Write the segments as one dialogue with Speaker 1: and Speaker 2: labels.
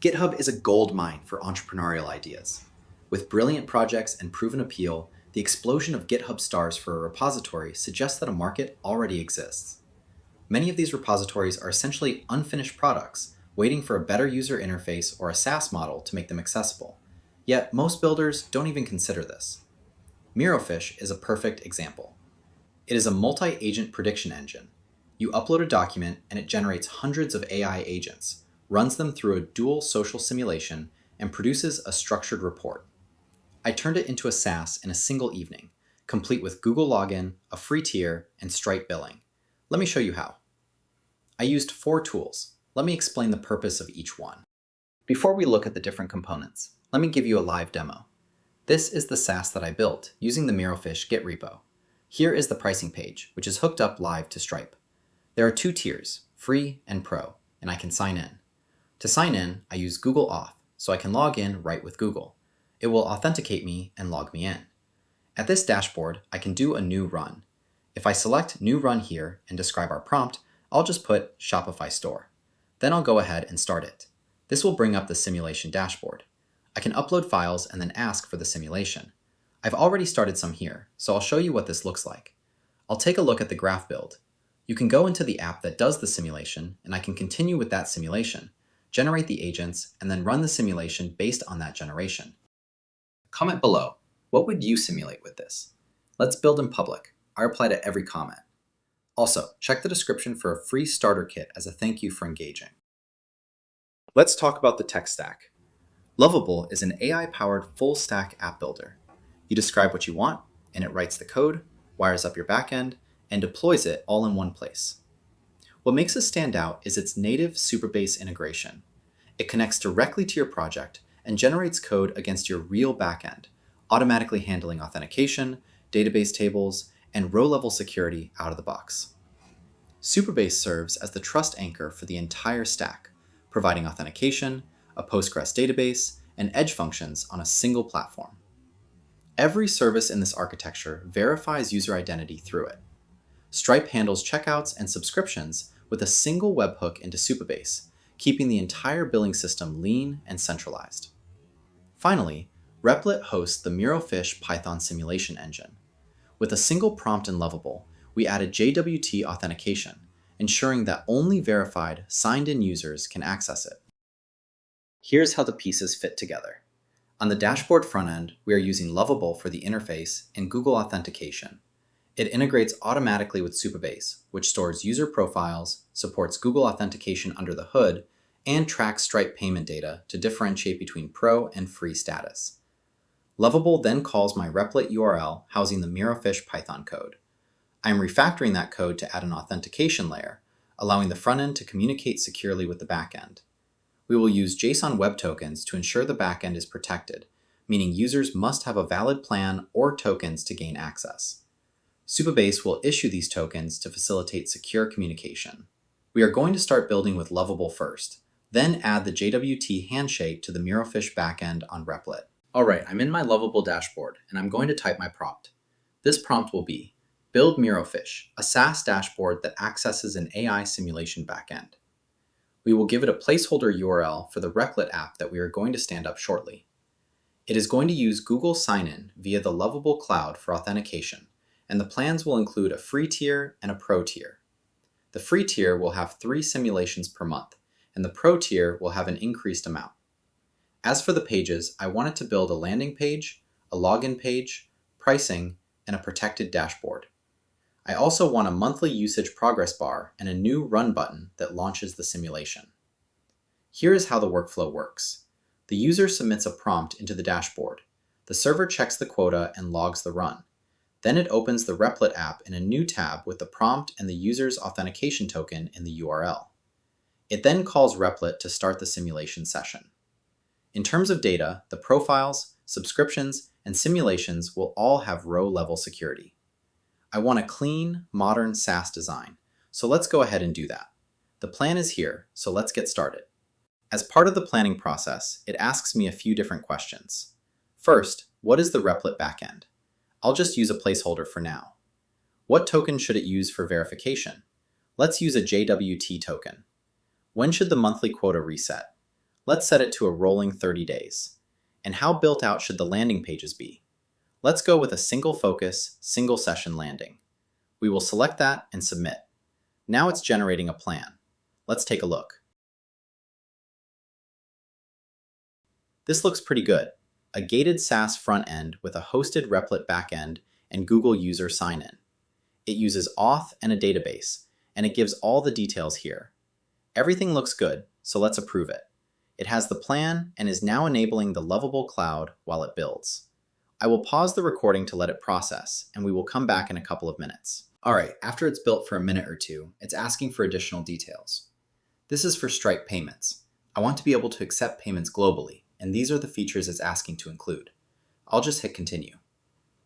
Speaker 1: GitHub is a goldmine for entrepreneurial ideas. With brilliant projects and proven appeal, the explosion of GitHub stars for a repository suggests that a market already exists. Many of these repositories are essentially unfinished products, waiting for a better user interface or a SaaS model to make them accessible. Yet most builders don't even consider this. MiroFish is a perfect example. It is a multi-agent prediction engine. You upload a document and it generates hundreds of AI agents, runs them through a dual social simulation, and produces a structured report. I turned it into a SaaS in a single evening, complete with Google login, a free tier, and Stripe billing. Let me show you how. I used 4 tools. Let me explain the purpose of each one. Before we look at the different components, let me give you a live demo. This is the SaaS that I built using the MiroFish Git repo. Here is the pricing page, which is hooked up live to Stripe. There are 2 tiers, free and pro, and I can sign in. To sign in, I use Google Auth, so I can log in right with Google. It will authenticate me and log me in. At this dashboard, I can do a new run. If I select New Run here and describe our prompt, I'll just put Shopify Store. Then I'll go ahead and start it. This will bring up the simulation dashboard. I can upload files and then ask for the simulation. I've already started some here, so I'll show you what this looks like. I'll take a look at the graph build. You can go into the app that does the simulation, and I can continue with that simulation, generate the agents, and then run the simulation based on that generation. Comment below, what would you simulate with this? Let's build in public. I reply to every comment. Also, check the description for a free starter kit as a thank you for engaging. Let's talk about the tech stack. Lovable is an AI-powered full-stack app builder. You describe what you want, and it writes the code, wires up your backend, and deploys it all in one place. What makes it stand out is its native Supabase integration. It connects directly to your project and generates code against your real backend, automatically handling authentication, database tables, and row-level security out of the box. Supabase serves as the trust anchor for the entire stack, providing authentication, a Postgres database, and edge functions on a single platform. Every service in this architecture verifies user identity through it. Stripe handles checkouts and subscriptions with a single webhook into Supabase, keeping the entire billing system lean and centralized. Finally, Replit hosts the MiroFish Python simulation engine. With a single prompt in Lovable, we added JWT authentication, ensuring that only verified, signed-in users can access it. Here's how the pieces fit together. On the dashboard front end, we are using Lovable for the interface and Google authentication. It integrates automatically with Supabase, which stores user profiles, supports Google authentication under the hood, and tracks Stripe payment data to differentiate between pro and free status. Lovable then calls my Replit URL housing the MiroFish Python code. I am refactoring that code to add an authentication layer, allowing the front end to communicate securely with the backend. We will use JSON Web Tokens to ensure the backend is protected, meaning users must have a valid plan or tokens to gain access. Supabase will issue these tokens to facilitate secure communication. We are going to start building with Lovable first, then add the JWT handshake to the MiroFish backend on Replit. Alright, I'm in my Lovable dashboard, and I'm going to type my prompt. This prompt will be, build MiroFish, a SaaS dashboard that accesses an AI simulation backend. We will give it a placeholder URL for the Replit app that we are going to stand up shortly. It is going to use Google Sign-in via the Lovable Cloud for authentication, and the plans will include a free tier and a pro tier. The free tier will have 3 simulations per month, and the pro tier will have an increased amount. As for the pages, I wanted to build a landing page, a login page, pricing, and a protected dashboard. I also want a monthly usage progress bar and a new run button that launches the simulation. Here is how the workflow works. The user submits a prompt into the dashboard. The server checks the quota and logs the run. Then it opens the Replit app in a new tab with the prompt and the user's authentication token in the URL. It then calls Replit to start the simulation session. In terms of data, the profiles, subscriptions, and simulations will all have row-level security. I want a clean, modern SaaS design, so let's go ahead and do that. The plan is here, so let's get started. As part of the planning process, it asks me a few different questions. First, what is the Replit backend? I'll just use a placeholder for now. What token should it use for verification? Let's use a JWT token. When should the monthly quota reset? Let's set it to a rolling 30 days. And how built out should the landing pages be? Let's go with a single focus, single session landing. We will select that and submit. Now it's generating a plan. Let's take a look. This looks pretty good. A gated SaaS front end with a hosted Replit backend and Google user sign-in. It uses Auth and a database, and it gives all the details here. Everything looks good, so let's approve it. It has the plan and is now enabling the Lovable cloud while it builds. I will pause the recording to let it process, and we will come back in a couple of minutes. All right, after it's built for a minute or two, it's asking for additional details. This is for Stripe payments. I want to be able to accept payments globally, and these are the features it's asking to include. I'll just hit continue.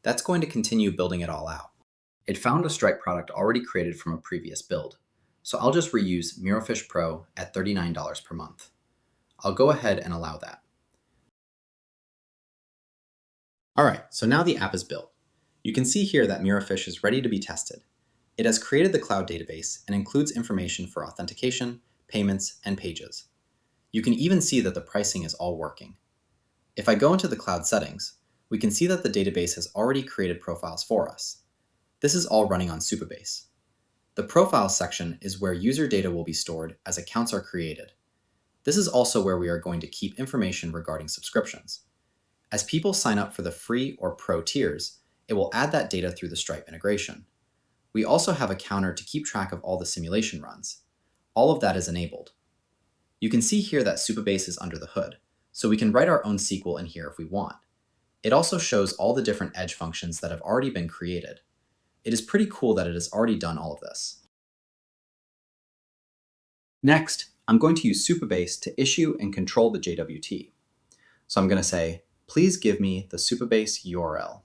Speaker 1: That's going to continue building it all out. It found a Stripe product already created from a previous build, so I'll just reuse MiroFish Pro at $39 per month. I'll go ahead and allow that. All right, so now the app is built. You can see here that MiroFish is ready to be tested. It has created the cloud database and includes information for authentication, payments, and pages. You can even see that the pricing is all working. If I go into the cloud settings, we can see that the database has already created profiles for us. This is all running on Supabase. The Profiles section is where user data will be stored as accounts are created. This is also where we are going to keep information regarding subscriptions. As people sign up for the free or pro tiers, it will add that data through the Stripe integration. We also have a counter to keep track of all the simulation runs. All of that is enabled. You can see here that Supabase is under the hood, so we can write our own SQL in here if we want. It also shows all the different edge functions that have already been created. It is pretty cool that it has already done all of this. Next, I'm going to use Supabase to issue and control the JWT. So I'm going to say, please give me the Supabase URL.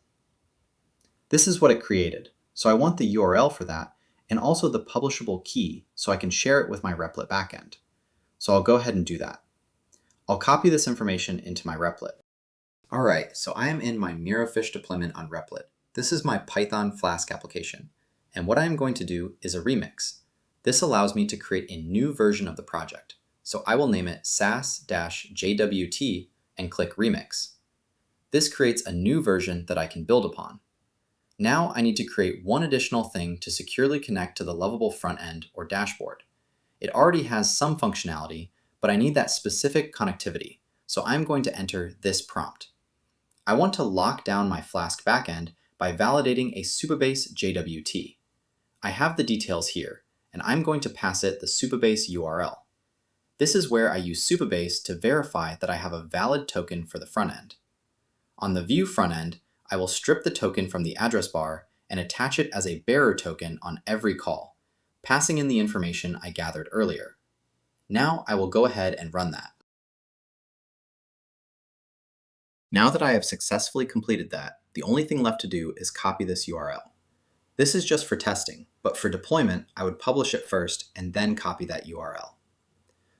Speaker 1: This is what it created, so I want the URL for that and also the publishable key so I can share it with my Replit backend. So I'll go ahead and do that. I'll copy this information into my Replit. All right, so I am in my MiroFish deployment on Replit. This is my Python Flask application, and what I am going to do is a remix. This allows me to create a new version of the project, so I will name it SaaS-JWT and click Remix. This creates a new version that I can build upon. Now I need to create one additional thing to securely connect to the Lovable front end or dashboard. It already has some functionality, but I need that specific connectivity, so I'm going to enter this prompt. I want to lock down my Flask backend by validating a Supabase JWT. I have the details here, and I'm going to pass it the Supabase URL. This is where I use Supabase to verify that I have a valid token for the front end. On the view front end, I will strip the token from the address bar and attach it as a bearer token on every call, passing in the information I gathered earlier. Now I will go ahead and run that. Now that I have successfully completed that, the only thing left to do is copy this URL. This is just for testing, but for deployment, I would publish it first and then copy that URL.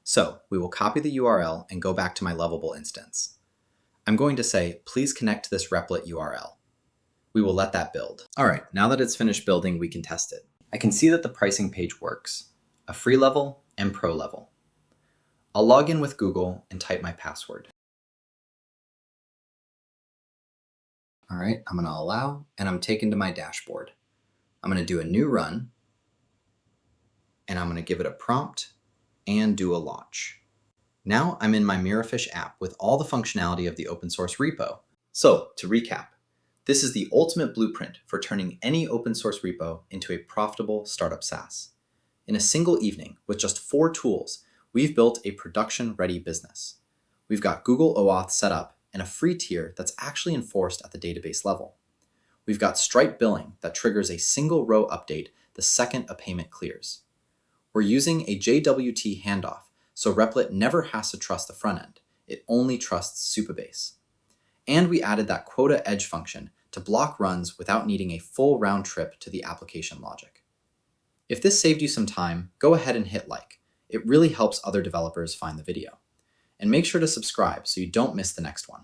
Speaker 1: So we will copy the URL and go back to my Lovable instance. I'm going to say, please connect to this Replit URL. We will let that build. All right, now that it's finished building, we can test it. I can see that the pricing page works, a free level and pro level. I'll log in with Google and type my password. All right, I'm going to allow, and I'm taken to my dashboard. I'm going to do a new run, and I'm going to give it a prompt and do a launch. Now I'm in my MiroFish app with all the functionality of the open source repo. So to recap, this is the ultimate blueprint for turning any open source repo into a profitable startup SaaS. In a single evening, with just 4 tools, we've built a production-ready business. We've got Google OAuth set up and a free tier that's actually enforced at the database level. We've got Stripe billing that triggers a single row update the second a payment clears. We're using a JWT handoff, so Replit never has to trust the front end. It only trusts Supabase. And we added that quota edge function to block runs without needing a full round trip to the application logic. If this saved you some time, go ahead and hit like. It really helps other developers find the video. And make sure to subscribe so you don't miss the next one.